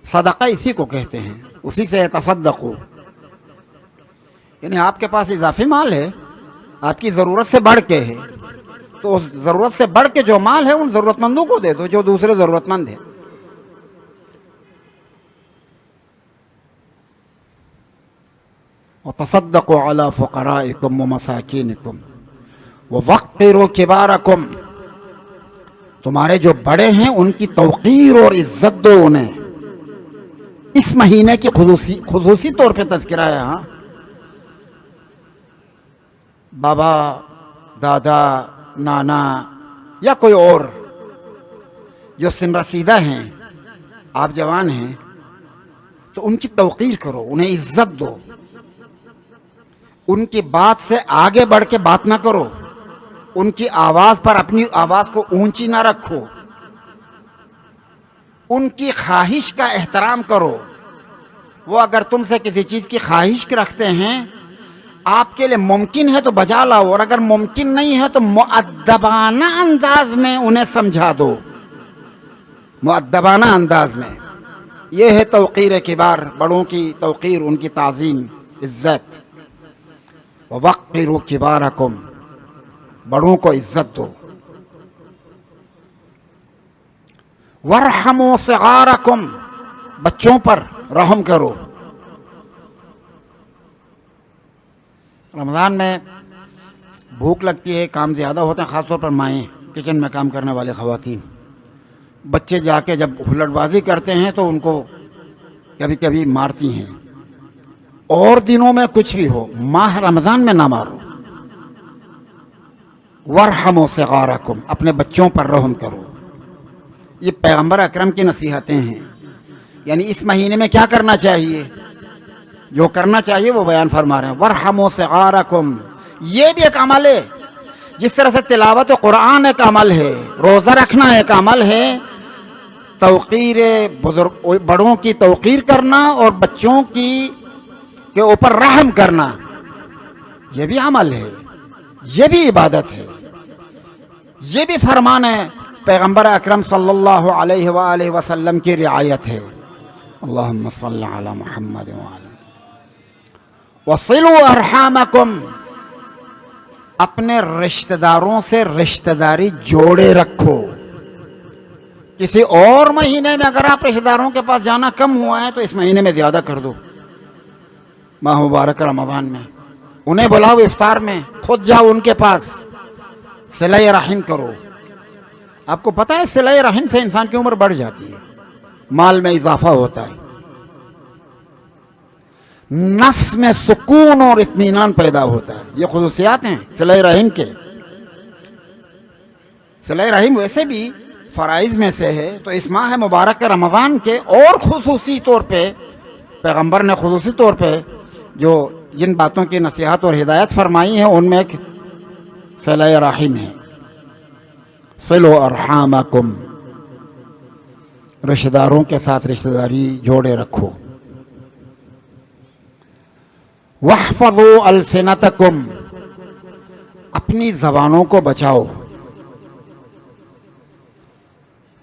صدقہ اسی کو کہتے ہیں، اسی سے تصدقوا۔ یعنی آپ کے پاس اضافی مال ہے، آپ کی ضرورت سے بڑھ کے ہے، تو اس ضرورت سے بڑھ کے جو مال ہے ان ضرورت مندوں کو دے دو جو دوسرے ضرورت مند ہیں. وتصدقوا على فقرائكم ومساکینکم ووقروا کبارکم، تمہارے جو بڑے ہیں ان کی توقیر اور عزت دو انہیں. اس مہینے کی خصوصی طور پہ تذکرہ ہے. ہاں، بابا، دادا، نانا یا کوئی اور جو سن رسیدہ ہیں، آپ جوان ہیں تو ان کی توقیر کرو، انہیں عزت دو. ان کی بات سے آگے بڑھ کے بات نہ کرو، ان کی آواز پر اپنی آواز کو اونچی نہ رکھو، ان کی خواہش کا احترام کرو. وہ اگر تم سے کسی چیز کی خواہش رکھتے ہیں، آپ کے لیے ممکن ہے تو بجا لاؤ، اور اگر ممکن نہیں ہے تو مؤدبانہ انداز میں انہیں سمجھا دو. مؤدبانہ انداز میں. یہ ہے توقیر کبار، بڑوں کی توقیر، ان کی تعظیم، عزت. وَوَقِّرُوا كِبَارَكُمْ، بڑوں کو عزت دو. وَارْحَمُوا صِغَارَكُمْ، بچوں پر رحم کرو. رمضان میں بھوک لگتی ہے، کام زیادہ ہوتے ہیں، خاص طور پر مائیں، کچن میں کام کرنے والے خواتین. بچے جا کے جب ہلٹ بازی کرتے ہیں تو ان کو کبھی کبھی مارتی ہیں. اور دنوں میں کچھ بھی ہو، ماہ رمضان میں نہ مارو. وَارْحَمُوا صِغَارَكُمْ، اپنے بچوں پر رحم کرو. یہ پیغمبر اکرم کی نصیحتیں ہیں. یعنی اس مہینے میں کیا کرنا چاہیے، جو کرنا چاہیے وہ بیان فرما رہے ہیں. وَارْحَمُوا صِغَارَكُمْ، یہ بھی ایک عمل ہے. جس طرح سے تلاوت قرآن ایک عمل ہے، روزہ رکھنا ایک عمل ہے، توقیر بڑوں کی توقیر کرنا اور بچوں کے اوپر رحم کرنا، یہ بھی عمل ہے، یہ بھی عبادت ہے، یہ بھی فرمان ہے پیغمبر اکرم صلی اللہ علیہ وآلہ وسلم کی رعایت ہے. اللہم صلی علی محمد وعلی. وصلوا ارحامکم، اپنے رشتہ داروں سے رشتہ داری جوڑے رکھو. کسی اور مہینے میں اگر آپ رشتہ داروں کے پاس جانا کم ہوا ہے تو اس مہینے میں زیادہ کر دو. ماہ مبارک رمضان میں انہیں بلاؤ، افطار میں خود جاؤ ان کے پاس، صلہ رحم کرو. آپ کو پتہ ہے صلہ رحم سے انسان کی عمر بڑھ جاتی ہے، مال میں اضافہ ہوتا ہے، نفس میں سکون اور اطمینان پیدا ہوتا ہے. یہ خصوصیات ہیں صلہ رحم کے. صلہ رحم ویسے بھی فرائض میں سے ہے، تو اس ماہ مبارک رمضان کے اور خصوصی طور پہ پیغمبر نے خصوصی طور پہ جو جن باتوں کی نصیحت اور ہدایت فرمائی ہیں ان میں ایک صلہ رحم ہے. صلوا ارحامکم، رشتہ داروں کے ساتھ رشتہ داری جوڑے رکھو. واحفظوا السنتکم، اپنی زبانوں کو بچاؤ.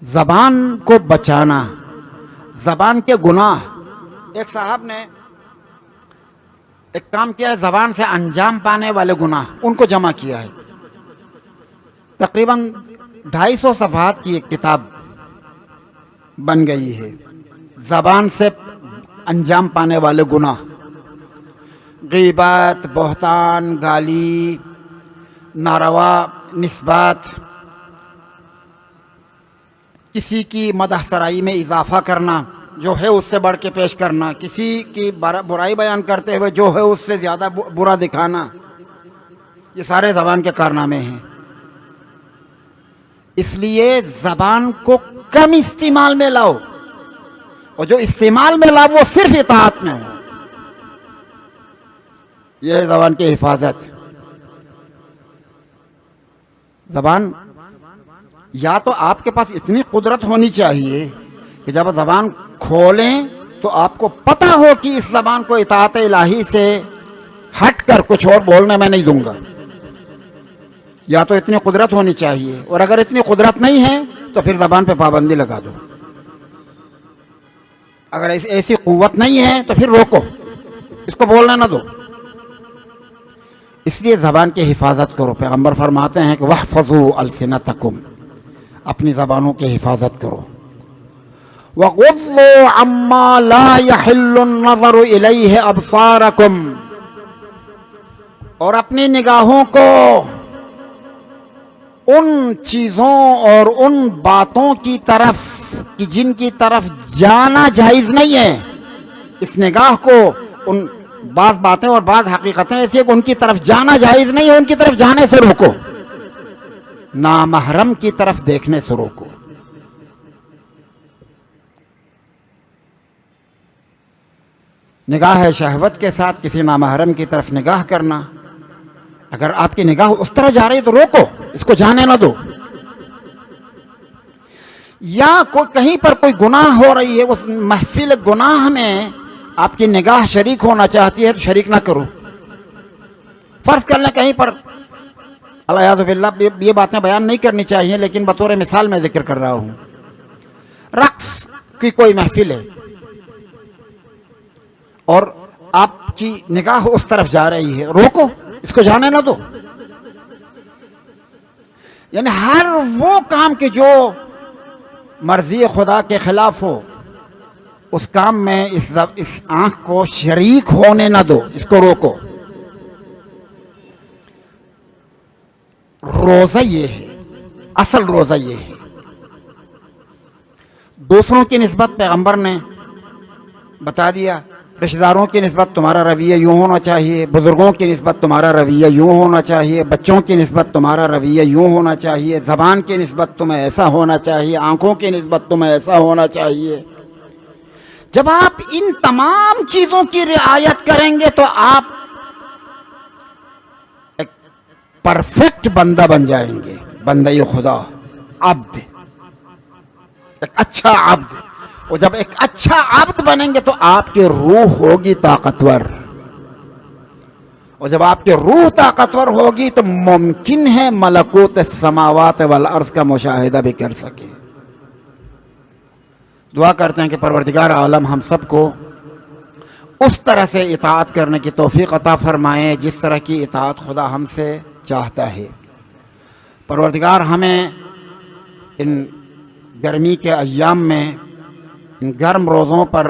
زبان کو بچانا، زبان کے گناہ. ایک صاحب نے ایک کام کیا ہے، زبان سے انجام پانے والے گناہ ان کو جمع کیا ہے. تقریباً 250 صفحات کی ایک کتاب بن گئی ہے. زبان سے انجام پانے والے گناہ، غیبت، بہتان، گالی، ناروا نسبت، کسی کی مدح سرائی میں اضافہ کرنا، جو ہے اس سے بڑھ کے پیش کرنا، کسی کی برائی بیان کرتے ہوئے جو ہے اس سے زیادہ برا دکھانا، یہ سارے زبان کے کارنامے ہیں. اس لیے زبان کو کم استعمال میں لاؤ، اور جو استعمال میں لاؤ وہ صرف اطاعت میں ہو. یہ ہے زبان کی حفاظت. زبان، یا تو آپ کے پاس اتنی قدرت ہونی چاہیے کہ جب زبان کھولیں تو آپ کو پتہ ہو کہ اس زبان کو اطاعت الہی سے ہٹ کر کچھ اور بولنے میں نہیں دوں گا. یا تو اتنی قدرت ہونی چاہیے، اور اگر اتنی قدرت نہیں ہے تو پھر زبان پہ پابندی لگا دو. اگر ایسی قوت نہیں ہے تو پھر روکو، اس کو بولنے نہ دو. اس لیے زبان کی حفاظت کرو. پیغمبر فرماتے ہیں کہ وَاحْفَظُوا أَلْسِنَتَكُمْ، اپنی زبانوں کی حفاظت کرو. وَغُضُّوا عَمَّا لَا يَحِلُّ النَّظَرُ إِلَيْهِ أَبْصَارَكُمْ، اور اپنی نگاہوں کو ان چیزوں اور ان باتوں کی طرف کہ جن کی طرف جانا جائز نہیں ہے. اس نگاہ کو ان بعض باتیں اور بعض حقیقتیں ایسی ہیں کہ ان کی طرف جانا جائز نہیں ہے، ان کی طرف جانے سے روکو. نامحرم کی طرف دیکھنے سے روکو. نگاہ شہوت کے ساتھ کسی نامحرم کی طرف نگاہ کرنا، اگر آپ کی نگاہ اس طرح جا رہی ہے تو روکو، اس کو جانے نہ دو. یا کہیں پر کوئی گناہ ہو رہی ہے، اس محفل گناہ میں آپ کی نگاہ شریک ہونا چاہتی ہے تو شریک نہ کرو. فرض کر لیں کہیں پر، الیاذ باللہ یہ باتیں بیان نہیں کرنی چاہیے لیکن بطور مثال میں ذکر کر رہا ہوں، رقص کی کوئی محفل ہے اور آپ کی نگاہ اس طرف جا رہی ہے، روکو، اس کو جانے نہ دو. یعنی ہر وہ کام کہ جو مرضی خدا کے خلاف ہو، اس کام میں اس آنکھ کو شریک ہونے نہ دو، اس کو روکو. روزہ یہ ہے، اصل روزہ یہ ہے. دوسروں کی نسبت پیغمبر نے بتا دیا، رشتہ داروں کی نسبت تمہارا رویہ یوں ہونا چاہیے، بزرگوں کی نسبت تمہارا رویہ یوں ہونا چاہیے، بچوں کی نسبت تمہارا رویہ یوں ہونا چاہیے، زبان کی نسبت تمہیں ایسا ہونا چاہیے، آنکھوں کی نسبت تمہیں ایسا ہونا چاہیے. جب آپ ان تمام چیزوں کی رعایت کریں گے تو آپ ایک پرفیکٹ بندہ بن جائیں گے، بندہ خدا، عبد، ایک اچھا عبد. اور جب ایک اچھا عبد بنیں گے تو آپ کی روح ہوگی طاقتور، اور جب آپ کی روح طاقتور ہوگی تو ممکن ہے ملکوت السماوات والارض کا مشاہدہ بھی کر سکیں. دعا کرتے ہیں کہ پروردگار عالم ہم سب کو اس طرح سے اطاعت کرنے کی توفیق عطا فرمائے جس طرح کی اطاعت خدا ہم سے چاہتا ہے. پروردگار ہمیں ان گرمی کے ایام میں ان گرم روزوں پر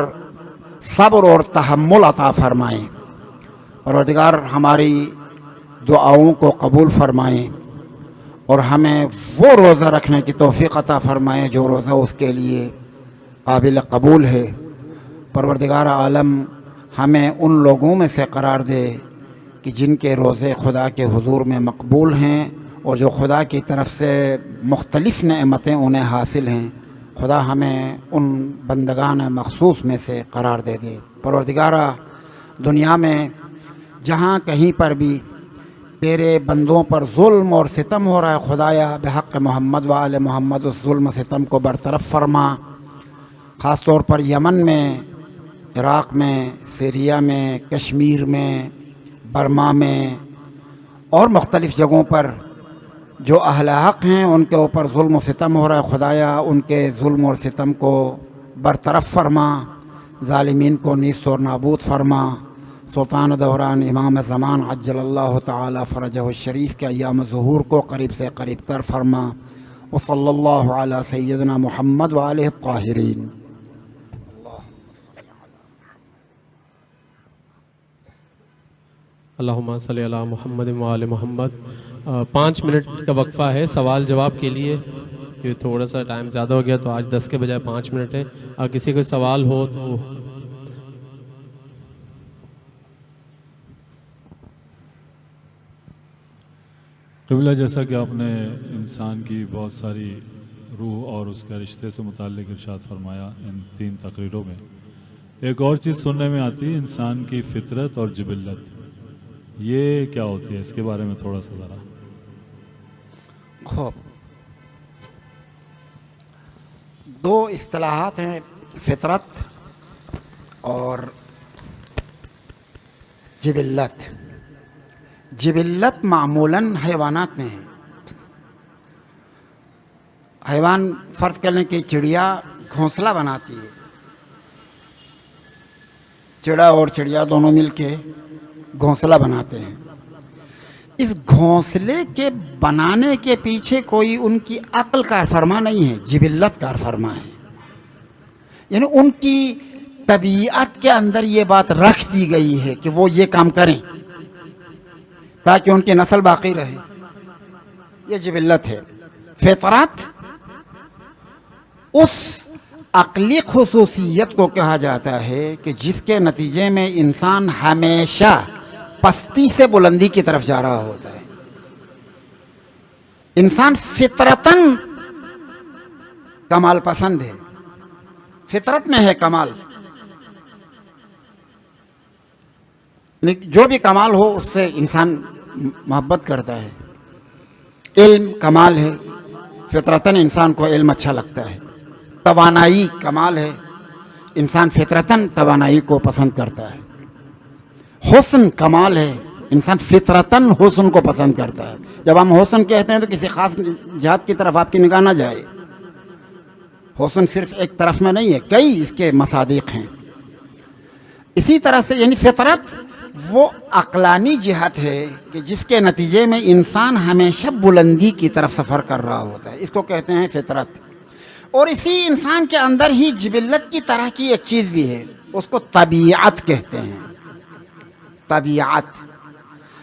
صبر اور تحمل عطا فرمائیں. پروردگار ہماری دعاؤں کو قبول فرمائیں اور ہمیں وہ روزہ رکھنے کی توفیق عطا فرمائیں جو روزہ اس کے لیے قابل قبول ہے. پروردگار عالم ہمیں ان لوگوں میں سے قرار دے کہ جن کے روزے خدا کے حضور میں مقبول ہیں اور جو خدا کی طرف سے مختلف نعمتیں انہیں حاصل ہیں. خدا ہمیں ان بندگان مخصوص میں سے قرار دے دے. پروردگارہ، دنیا میں جہاں کہیں پر بھی تیرے بندوں پر ظلم اور ستم ہو رہا ہے، خدایا بحق محمد و آل محمد اس ظلم و ستم کو برطرف فرما. خاص طور پر یمن میں، عراق میں، سیریا میں، کشمیر میں، برما میں اور مختلف جگہوں پر جو اہل حق ہیں ان کے اوپر ظلم و ستم ہو رہا ہے. خدایا ان کے ظلم اور ستم کو برطرف فرما، ظالمین کو نیست اور نابود فرما. سلطان دوران امام زمان عجل اللہ تعالی فرجہ الشریف کے ایام ظہور کو قریب سے قریب تر فرما. وصلی اللہ علی سیدنا محمد وآلہ الطاہرین. اللہم صلی علی محمد وآل محمد. 5 منٹ کا وقفہ ہے سوال جواب کے لیے. یہ تھوڑا سا ٹائم زیادہ ہو گیا تو آج 10 کے بجائے 5 منٹ ہے. اگر کسی کو سوال ہو تو قبلہ، جیسا کہ آپ نے انسان کی بہت ساری روح اور اس کے رشتے سے متعلق ارشاد فرمایا ان 3 تقریروں میں، ایک اور چیز سننے میں آتی ہے انسان کی فطرت اور جبلت. یہ کیا ہوتی ہے؟ اس کے بارے میں تھوڑا سا ذرا. خوب، 2 اصطلاحات ہیں، فطرت اور جبلت. جبلت معمولاً حیوانات میں ہے. حیوان فرض کر لیں کہ چڑیا گھونسلہ بناتی ہے، چڑا اور چڑیا دونوں مل کے گھونسلہ بناتے ہیں. اس گھونسلے کے بنانے کے پیچھے کوئی ان کی عقل کار فرما نہیں ہے، جبلت کار فرما ہے. یعنی ان کی طبیعت کے اندر یہ بات رکھ دی گئی ہے کہ وہ یہ کام کریں تاکہ ان کی نسل باقی رہے. یہ جبلت ہے. فطرت اس عقلی خصوصیت کو کہا جاتا ہے کہ جس کے نتیجے میں انسان ہمیشہ پستی سے بلندی کی طرف جا رہا ہوتا ہے. انسان فطرتاً کمال پسند ہے، فطرت میں ہے کمال. جو بھی کمال ہو اس سے انسان محبت کرتا ہے. علم کمال ہے، فطرتاً انسان کو علم اچھا لگتا ہے. توانائی کمال ہے، انسان فطرتاً توانائی کو پسند کرتا ہے. حسن کمال ہے، انسان فطرتاً حسن کو پسند کرتا ہے. جب ہم حسن کہتے ہیں تو کسی خاص ذات کی طرف آپ کی نگاہ نہ جائے. حسن صرف ایک طرف میں نہیں ہے، کئی اس کے مصادیق ہیں. اسی طرح سے یعنی فطرت وہ عقلانی جہت ہے کہ جس کے نتیجے میں انسان ہمیشہ بلندی کی طرف سفر کر رہا ہوتا ہے. اس کو کہتے ہیں فطرت. اور اسی انسان کے اندر ہی جبلت کی طرح کی ایک چیز بھی ہے، اس کو طبیعت کہتے ہیں. طبیعت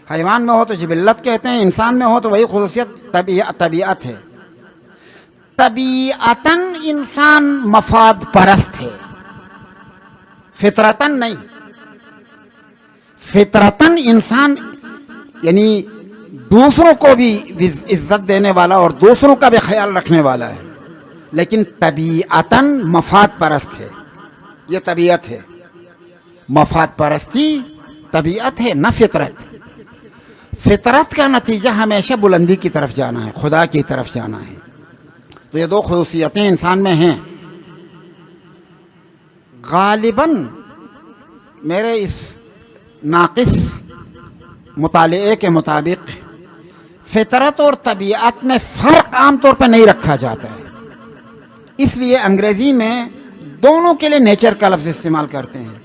حیوان میں ہو تو جبلت کہتے ہیں، انسان میں ہو تو وہی خصوصیت طبیعت ہے. طبیعتاً انسان مفاد پرست ہے، فطرتاً نہیں. فطرتاً انسان یعنی دوسروں کو بھی عزت دینے والا اور دوسروں کا بھی خیال رکھنے والا ہے، لیکن طبیعتاً مفاد پرست ہے. یہ طبیعت ہے. مفاد پرستی طبیعت ہے نہ فطرت. فطرت کا نتیجہ ہمیشہ بلندی کی طرف جانا ہے، خدا کی طرف جانا ہے. تو یہ دو خصوصیتیں انسان میں ہیں. غالباً میرے اس ناقص مطالعے کے مطابق فطرت اور طبیعت میں فرق عام طور پر نہیں رکھا جاتا ہے. اس لیے انگریزی میں دونوں کے لیے نیچر کا لفظ استعمال کرتے ہیں،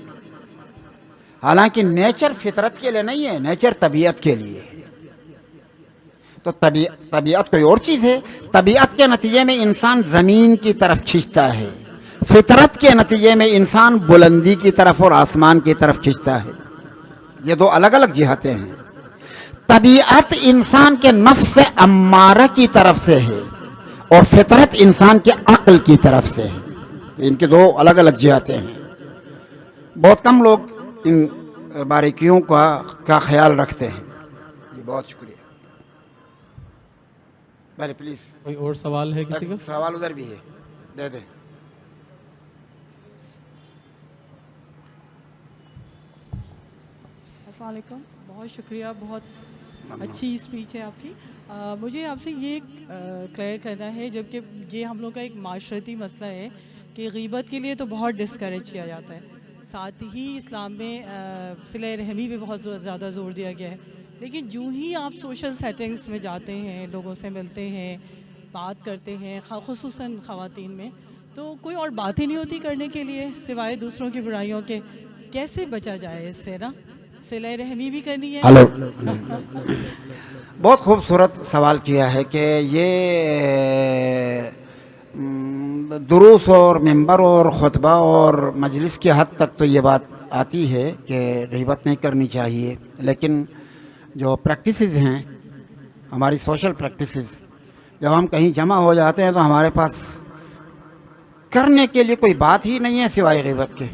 حالانکہ نیچر فطرت کے لیے نہیں ہے، نیچر طبیعت کے لیے. تو طبیعت کوئی اور چیز ہے. طبیعت کے نتیجے میں انسان زمین کی طرف کھنچتا ہے، فطرت کے نتیجے میں انسان بلندی کی طرف اور آسمان کی طرف کھنچتا ہے. یہ دو الگ الگ جہتیں ہیں. طبیعت انسان کے نفس امارہ کی طرف سے ہے اور فطرت انسان کے عقل کی طرف سے ہے. ان کے دو الگ الگ جہتیں ہیں. بہت کم لوگ ان باریکیوں کا خیال رکھتے ہیں. جی بہت شکریہ. پہلے پلیز کوئی اور سوال ہے کسی کا؟ سوال ادھر بھی ہے، دے دیں. السلام علیکم. بہت شکریہ، بہت اچھی اسپیچ ہے آپ کی. مجھے آپ سے یہ کلیئر کرنا ہے، جبکہ یہ ہم لوگ کا ایک معاشرتی مسئلہ ہے کہ غیبت کے لیے تو بہت ڈسکریج کیا جاتا ہے. ساتھ ہی اسلام میں صلہ رحمی پہ بہت زیادہ زور دیا گیا ہے. لیکن جو ہی آپ سوشل سیٹنگز میں جاتے ہیں، لوگوں سے ملتے ہیں، بات کرتے ہیں، خصوصاً خواتین میں، تو کوئی اور بات ہی نہیں ہوتی کرنے کے لیے سوائے دوسروں کی برائیوں کے. کیسے بچا جائے اس سے نا؟ صلہ رحمی بھی کرنی ہے. ہلو بہت خوبصورت سوال کیا ہے کہ یہ دروس اور ممبر اور خطبہ اور مجلس کی حد تک تو یہ بات آتی ہے کہ غیبت نہیں کرنی چاہیے، لیکن جو پریکٹسز ہیں ہماری سوشل پریکٹسز، جب ہم کہیں جمع ہو جاتے ہیں تو ہمارے پاس کرنے کے لیے کوئی بات ہی نہیں ہے سوائے غیبت کے.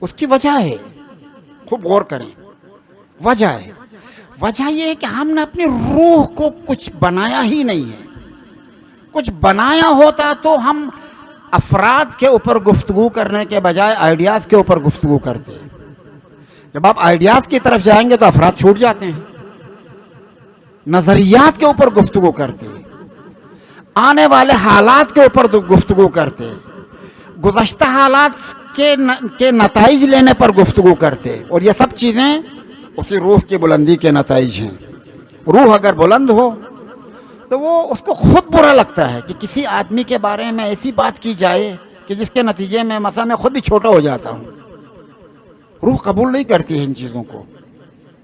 اس کی وجہ ہے، خوب غور کریں. وجہ یہ ہے کہ ہم نے اپنی روح کو کچھ بنایا ہی نہیں ہے. کچھ بنایا ہوتا تو ہم افراد کے اوپر گفتگو کرنے کے بجائے آئیڈیاز کے اوپر گفتگو کرتے. جب آپ آئیڈیاز کی طرف جائیں گے تو افراد چھوٹ جاتے ہیں. نظریات کے اوپر گفتگو کرتے، آنے والے حالات کے اوپر گفتگو کرتے، گزشتہ حالات کے نتائج لینے پر گفتگو کرتے. اور یہ سب چیزیں اسی روح کی بلندی کے نتائج ہیں. روح اگر بلند ہو تو وہ اس کو خود برا لگتا ہے کہ کسی آدمی کے بارے میں ایسی بات کی جائے کہ جس کے نتیجے میں مثلا میں خود بھی چھوٹا ہو جاتا ہوں. روح قبول نہیں کرتی ہے ان چیزوں کو.